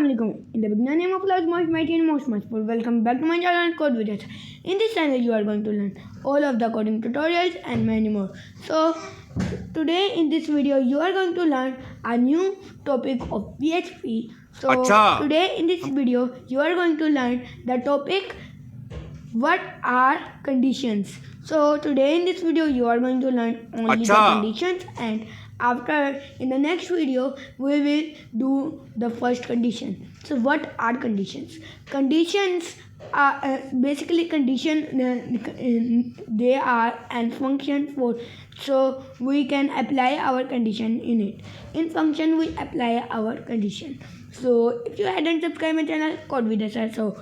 Assalamualaikum. In the beginning name of Allah, most mighty and most merciful. Welcome back to my channel Code Videos. In this channel, you are going to learn all of the coding tutorials and many more. So, today in this video, you are going to learn a new topic of PHP. So, today in this video, you are going to learn the topic what are conditions. So, today in this video, you are going to learn only the conditions, and after in the next video we will do the first condition. So what are conditions? Conditions are basically they are an function for, so we can apply our condition in it. In function we apply our condition. So if you hadn't subscribed my channel Code Videos, so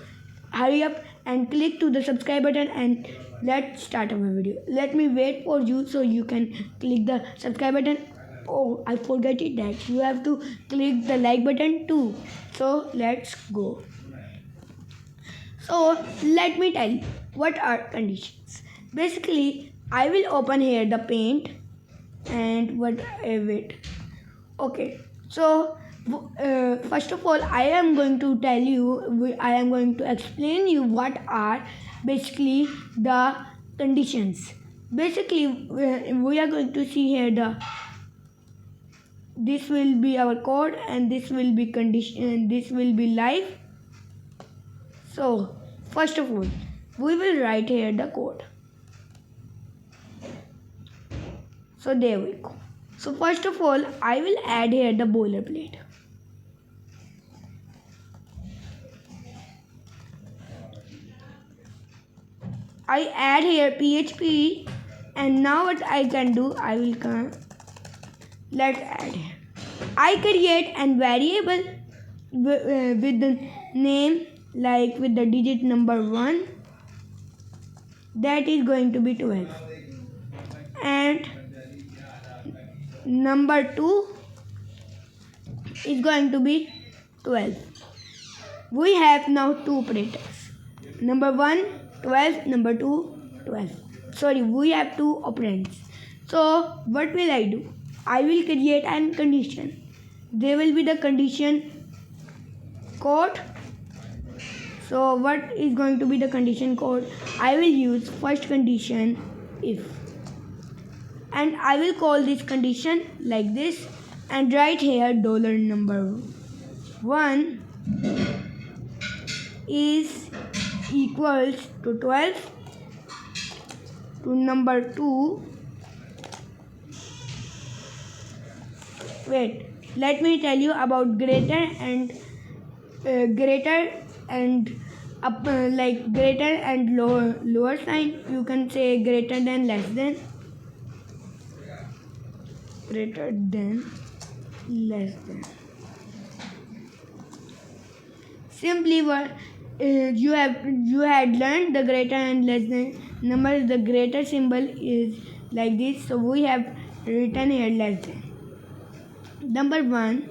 hurry up and click to the subscribe button and let's start our video. Let me wait for you so you can click the subscribe button. Oh, I forgot it that you have to click the like button too. So let's go. So let me tell you what are conditions. Basically, I will open here the paint and wait. Okay. So first of all, I am going to explain you what are basically the conditions. Basically, we are going to see here this will be our code and this will be condition, this will be live. So first of all, we will write here the code. So there we go. So first of all, I will add here the boilerplate. I add here PHP, and now what I can do, I will let's add here. I create a variable with the name, like with the digit number 1, that is going to be 12, and number 2 is going to be 12. We have now two operators. Number 1 12, number 2 12. Sorry, we have two operands. So what will I do? I will create an condition. There will be the condition code. So what is going to be the condition code? I will use first condition if, and I will call this condition like this and write here $1 is equals to 12 to number 2. Wait, let me tell you about greater and lower sign. You can say greater than, less than, greater than, less than. Simply what you had learned the greater and less than number. The greater symbol is like this, so we have written here less than. Number 1,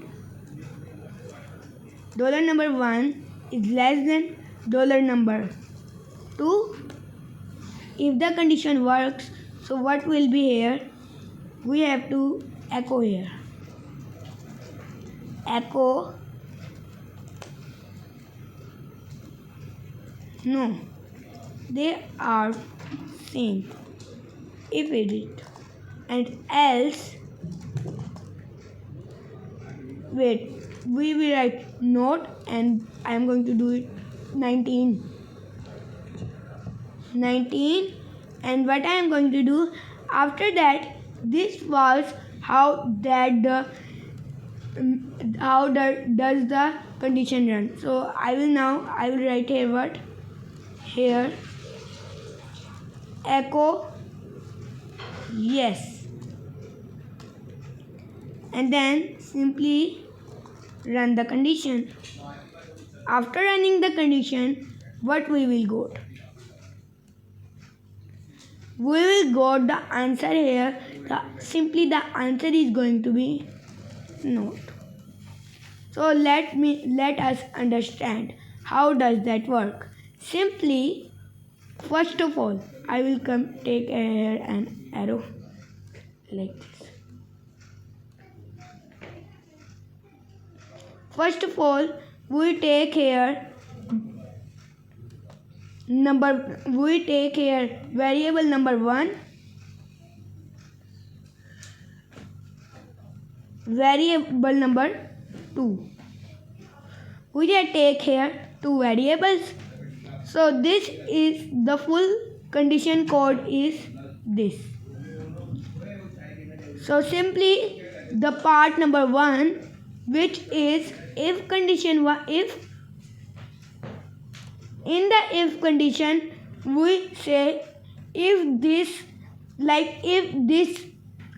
dollar number 1 is less than dollar number 2. If the condition works, so what will be here? We have to echo here. Echo. No, they are same. If it and else. Wait, we will write not, and I am going to do it 19, and what I am going to do after that, this was how does the condition run. So I will write here what here echo yes, and then simply run the condition. After running the condition, what we will get? We will get the answer here. Simply the answer is going to be not. So let us understand how does that work. Simply, first of all, I will take here an arrow like this. First of all, we take here variable number 1, variable number 2. We just take here two variables. So this is the full condition code is this. So simply the part number 1, which is if condition 1, if in the if condition we say if this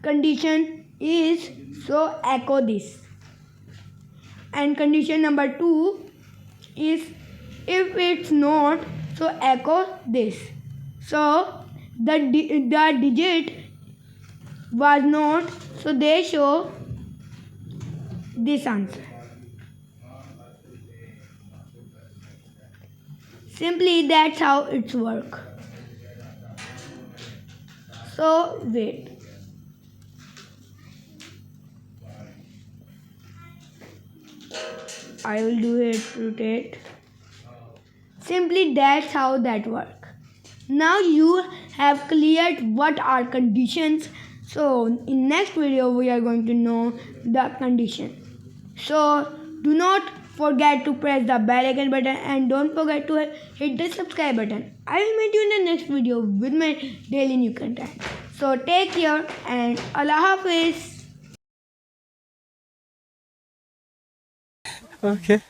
condition is, so echo this. And condition number 2 is if it's not, so echo this. So the digit was not, so they show this answer. Simply that's how it's work. So wait. I will do it, rotate. Simply that's how that work. Now you have cleared what are conditions. So in next video we are going to know the condition. So do not forget to press the bell icon button and don't forget to hit the subscribe button. I will meet you in the next video with my daily new content. So take care and Allah Hafiz. Okay.